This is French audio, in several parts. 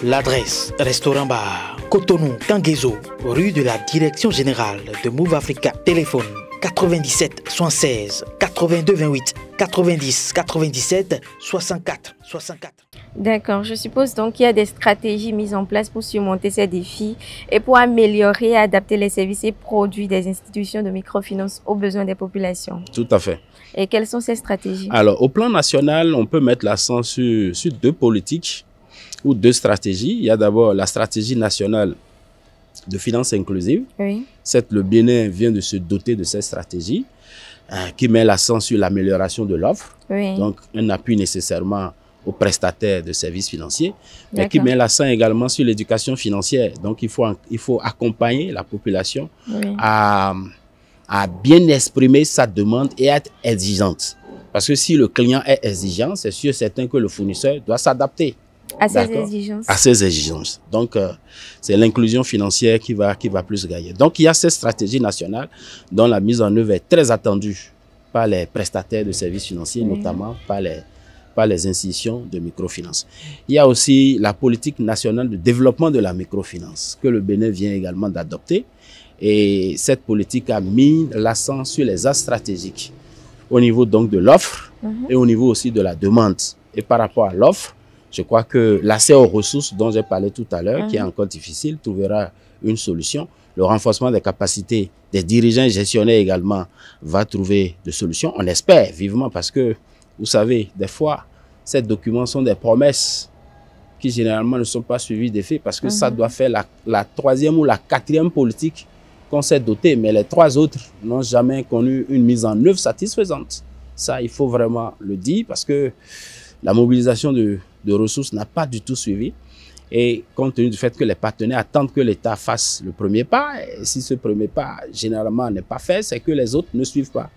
L'adresse, restaurant bar, Cotonou, Kangezo, rue de la Direction Générale de Move Africa. Téléphone 97 76 82 28 90 97 64 64. D'accord, je suppose donc qu'il y a des stratégies mises en place pour surmonter ces défis et pour améliorer et adapter les services et produits des institutions de microfinance aux besoins des populations. Tout à fait. Et quelles sont ces stratégies? Alors, au plan national, on peut mettre l'accent sur deux politiques ou deux stratégies. Il y a d'abord la stratégie nationale de finances inclusives. Oui. Certes, le Bénin vient de se doter de cette stratégie qui met l'accent sur l'amélioration de l'offre. Oui. Donc, un appui nécessairement aux prestataires de services financiers, mais qui met l'accent également sur l'éducation financière. Donc, il faut accompagner la population à bien exprimer sa demande et être exigeante. Parce que si le client est exigeant, c'est sûr certain que le fournisseur doit s'adapter à ses exigences. À ses exigences. Donc, c'est l'inclusion financière qui va plus gagner. Donc, il y a cette stratégie nationale dont la mise en œuvre est très attendue par les prestataires de services financiers, notamment par les institutions de microfinance. Il y a aussi la politique nationale de développement de la microfinance que le Bénin vient également d'adopter. Et cette politique a mis l'accent sur les axes stratégiques au niveau donc de l'offre et au niveau aussi de la demande. Et par rapport à l'offre, je crois que l'accès aux ressources dont j'ai parlé tout à l'heure, qui est encore difficile, trouvera une solution. Le renforcement des capacités des dirigeants et gestionnaires également va trouver des solutions. On espère vivement parce que, vous savez, des fois, ces documents sont des promesses qui généralement ne sont pas suivies des faits parce que ça doit faire la troisième ou la quatrième politique qu'on s'est doté, mais les trois autres n'ont jamais connu une mise en œuvre satisfaisante. Ça, il faut vraiment le dire parce que la mobilisation de ressources n'a pas du tout suivi. Et compte tenu du fait que les partenaires attendent que l'État fasse le premier pas, et si ce premier pas, généralement, n'est pas fait, c'est que les autres ne suivent pas.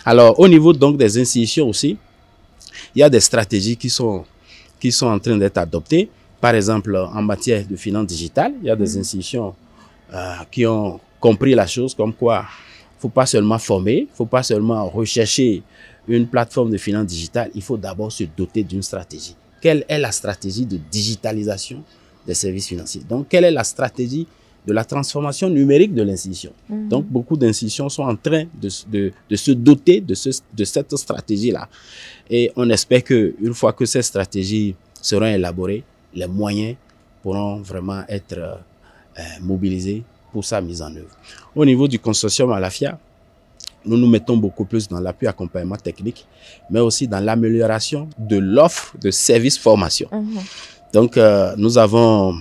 Alors, au niveau donc des institutions aussi, il y a des stratégies qui sont en train d'être adoptées. Par exemple, en matière de finances digitales, il y a des institutions qui ont compris la chose comme quoi il ne faut pas seulement former, il ne faut pas seulement rechercher une plateforme de finances digitales, il faut d'abord se doter d'une stratégie. Quelle est la stratégie de digitalisation des services financiers? Donc, quelle est la stratégie de la transformation numérique de l'institution? Donc, beaucoup d'institutions sont en train de se doter de cette stratégie-là. Et on espère qu'une fois que ces stratégies seront élaborées, les moyens pourront vraiment être mobilisés pour sa mise en œuvre. Au niveau du consortium Alafia, nous nous mettons beaucoup plus dans l'appui accompagnement technique, mais aussi dans l'amélioration de l'offre de services formation. Donc, nous avons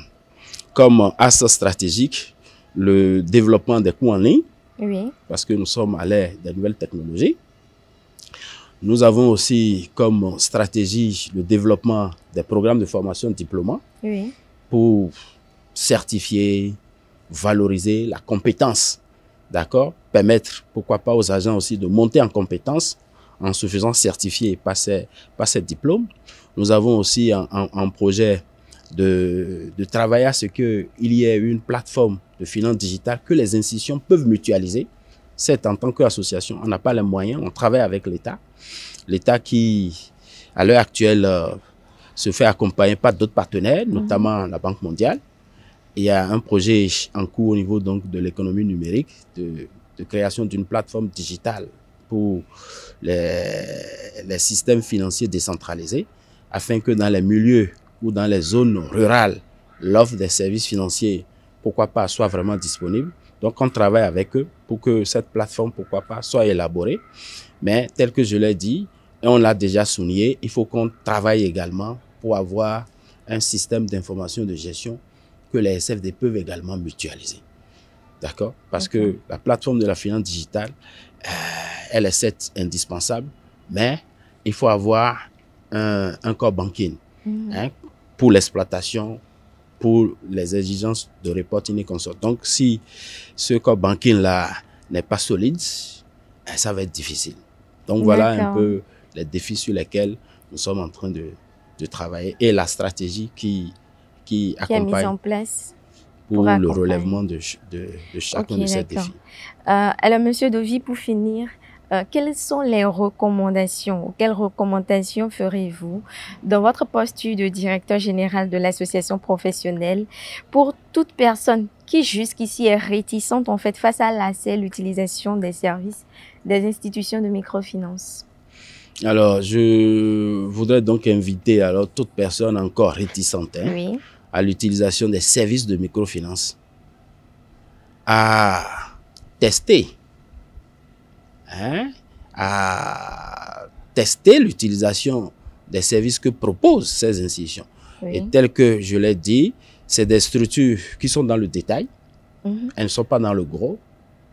comme axe stratégique le développement des cours en ligne, parce que nous sommes à l'ère des nouvelles technologies. Nous avons aussi comme stratégie le développement des programmes de formation diplômants pour certifier, valoriser la compétence. D'accord? Permettre, pourquoi pas, aux agents aussi de monter en compétences en se faisant certifier par ces diplômes. Nous avons aussi un projet de travailler à ce qu'il y ait une plateforme de finances digitales que les institutions peuvent mutualiser. C'est en tant qu'association, on n'a pas les moyens, on travaille avec l'État. L'État qui, à l'heure actuelle, se fait accompagner par d'autres partenaires, notamment la Banque mondiale. Il y a un projet en cours au niveau donc de l'économie numérique, de création d'une plateforme digitale pour les systèmes financiers décentralisés, afin que dans les milieux ou dans les zones rurales, l'offre des services financiers, pourquoi pas, soit vraiment disponible. Donc, on travaille avec eux pour que cette plateforme, pourquoi pas, soit élaborée. Mais tel que je l'ai dit, et on l'a déjà souligné, il faut qu'on travaille également pour avoir un système d'information de gestion que les SFD peuvent également mutualiser. D'accord? Parce que la plateforme de la finance digitale, elle est certes indispensable, mais il faut avoir un core banking pour l'exploitation, pour les exigences de reporting et consorts. Donc, si ce core banking-là n'est pas solide, ça va être difficile. Donc, voilà un peu les défis sur lesquels nous sommes en train de travailler et la stratégie qui accompagne mise en place pour le relèvement de chacun de ces défis. Alors, Monsieur Dovi, pour finir, quelles sont les recommandations? Quelles recommandations ferez-vous dans votre posture de directeur général de l'association professionnelle pour toute personne qui jusqu'ici est réticente en fait face à l'utilisation des services des institutions de microfinance? Alors, je voudrais donc inviter alors toute personne encore réticente Oui. à l'utilisation des services de microfinance à tester, à tester l'utilisation des services que proposent ces institutions. Oui. Et tel que je l'ai dit, c'est des structures qui sont dans le détail, elles ne sont pas dans le gros,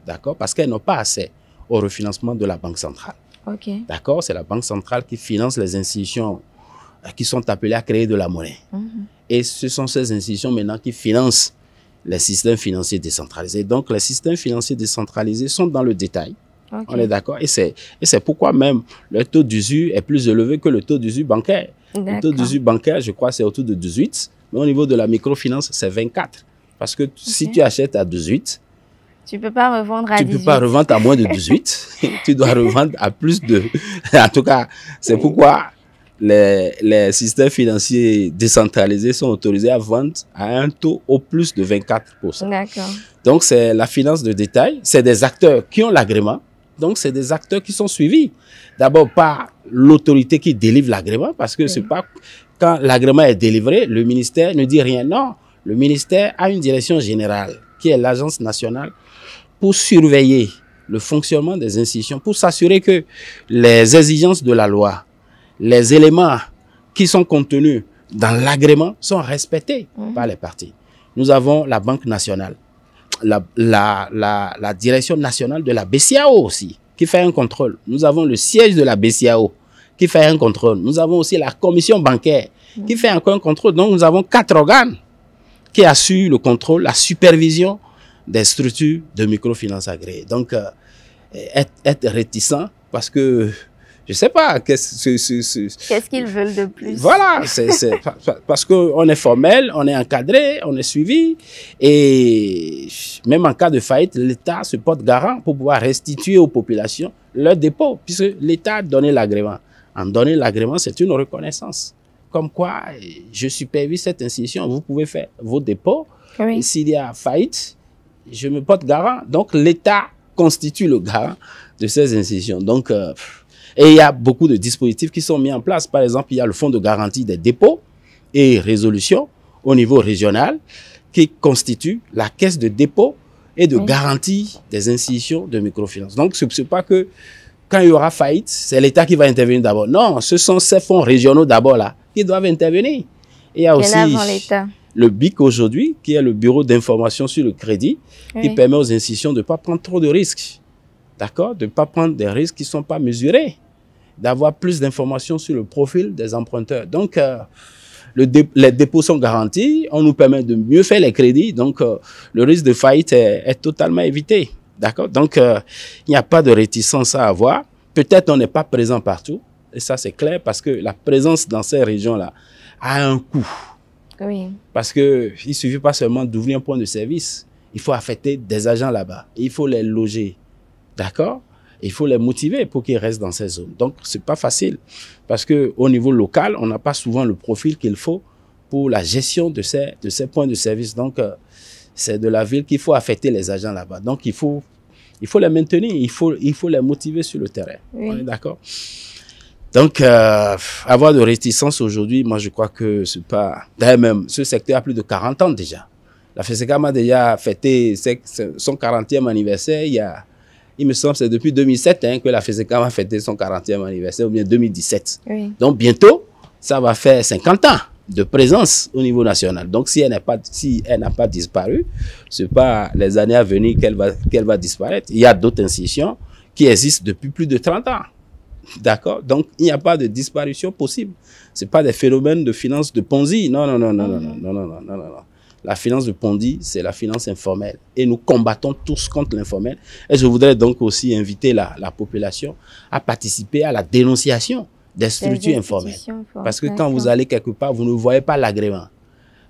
d'accord, parce qu'elles n'ont pas accès au refinancement de la Banque centrale. Ok. D'accord, c'est la Banque centrale qui finance les institutions qui sont appelées à créer de la monnaie. Et ce sont ces institutions maintenant qui financent les systèmes financiers décentralisés. Donc, les systèmes financiers décentralisés sont dans le détail. Okay. On est d'accord. Et c'est pourquoi même le taux d'usure est plus élevé que le taux d'usure bancaire. Le taux d'usure bancaire, je crois, c'est autour de 18. Mais au niveau de la microfinance, c'est 24. Parce que si tu achètes à 18, tu ne peux pas revendre à 18. Tu ne peux pas revendre à moins de 18. Tu dois revendre à plus de... En tout cas, c'est pourquoi les systèmes financiers décentralisés sont autorisés à vendre à un taux au plus de 24%. D'accord. Donc, c'est la finance de détail. C'est des acteurs qui ont l'agrément. Donc, c'est des acteurs qui sont suivis. D'abord, par l'autorité qui délivre l'agrément, parce que c'est pas... Quand l'agrément est délivré, le ministère ne dit rien. Non, le ministère a une direction générale, qui est l'Agence nationale, pour surveiller le fonctionnement des institutions, pour s'assurer que les exigences de la loi, les éléments qui sont contenus dans l'agrément sont respectés par les parties. Nous avons la Banque nationale, la direction nationale de la BCAO aussi, qui fait un contrôle. Nous avons le siège de la BCAO qui fait un contrôle. Nous avons aussi la commission bancaire qui fait encore un contrôle. Donc, nous avons 4 organes qui assurent le contrôle, la supervision des structures de microfinance agréées. Donc, être réticent parce que, je ne sais pas, qu'est-ce qu'ils veulent de plus? Voilà, parce qu'on est formel, on est encadré, on est suivi. Et même en cas de faillite, l'État se porte garant pour pouvoir restituer aux populations leur dépôt, puisque l'État a donné l'agrément. En donner l'agrément, c'est une reconnaissance. Comme quoi, je supervise cette institution, vous pouvez faire vos dépôts. Oui. Et s'il y a faillite, je me porte garant. Donc, l'État constitue le garant de ces institutions. Donc, et il y a beaucoup de dispositifs qui sont mis en place. Par exemple, il y a le fonds de garantie des dépôts et résolutions au niveau régional qui constitue la caisse de dépôt et de garantie des institutions de microfinance. Donc, ce n'est pas que quand il y aura faillite, c'est l'État qui va intervenir d'abord. Non, ce sont ces fonds régionaux d'abord là qui doivent intervenir. Et il y a aussi le BIC aujourd'hui, qui est le Bureau d'information sur le crédit, qui permet aux institutions de ne pas prendre trop de risques. D'accord? De ne pas prendre des risques qui ne sont pas mesurés. D'avoir plus d'informations sur le profil des emprunteurs. Donc, les dépôts sont garantis. On nous permet de mieux faire les crédits. Donc, le risque de faillite est totalement évité. D'accord? Donc, il n'y a pas de réticence à avoir. Peut-être on n'est pas présent partout. Et ça, c'est clair parce que la présence dans ces régions-là a un coût. Oui. Parce qu'il ne suffit pas seulement d'ouvrir un point de service. Il faut affecter des agents là-bas. Il faut les loger. D'accord? Il faut les motiver pour qu'ils restent dans ces zones. Donc, ce n'est pas facile. Parce qu'au niveau local, on n'a pas souvent le profil qu'il faut pour la gestion de ces points de service. Donc, c'est de la ville qu'il faut affecter les agents là-bas. Donc, il faut les maintenir. Il faut les motiver sur le terrain. Oui. On est d'accord? Donc, avoir de réticence aujourd'hui, moi, je crois que c'est pas... D'ailleurs, même, ce secteur a plus de 40 ans déjà. La FESECAM a déjà fêté son 40e anniversaire. Il me semble que c'est depuis 2007 que la FESECAM a fêté son 40e anniversaire, ou bien 2017. Oui. Donc, bientôt, ça va faire 50 ans de présence au niveau national. Donc, si elle n'a pas disparu, ce n'est pas les années à venir qu'elle va disparaître. Il y a d'autres institutions qui existent depuis plus de 30 ans. D'accord? Donc, il n'y a pas de disparition possible. Ce n'est pas des phénomènes de finance de Ponzi. Non. La finance de Ponzi, c'est la finance informelle. Et nous combattons tous contre l'informel. Et je voudrais donc aussi inviter la population à participer à la dénonciation des structures informelles. Parce que quand vous allez quelque part, vous ne voyez pas l'agrément.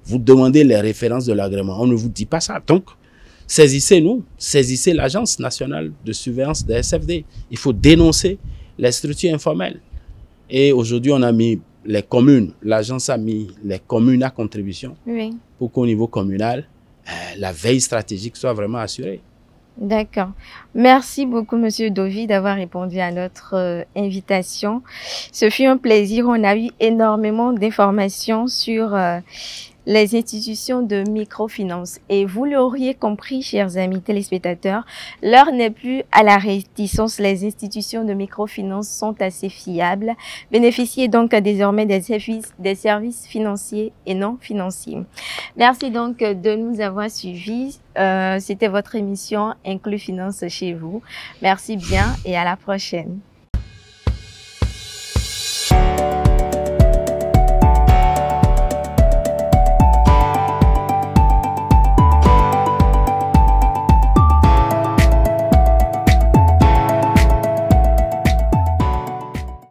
Vous demandez les références de l'agrément. On ne vous dit pas ça. Donc, saisissez-nous, saisissez l'Agence nationale de surveillance des SFD. Il faut dénoncer les structures informelles. Et aujourd'hui, on a mis les communes, l'agence a mis les communes à contribution pour qu'au niveau communal, la veille stratégique soit vraiment assurée. D'accord. Merci beaucoup, Monsieur Dovi, d'avoir répondu à notre invitation. Ce fut un plaisir. On a eu énormément d'informations sur les institutions de microfinance. Et vous l'auriez compris, chers amis téléspectateurs, l'heure n'est plus à la réticence. Les institutions de microfinance sont assez fiables. Bénéficiez donc désormais des services financiers et non financiers. Merci donc de nous avoir suivis. C'était votre émission Inclus Finance chez vous. Merci bien et à la prochaine.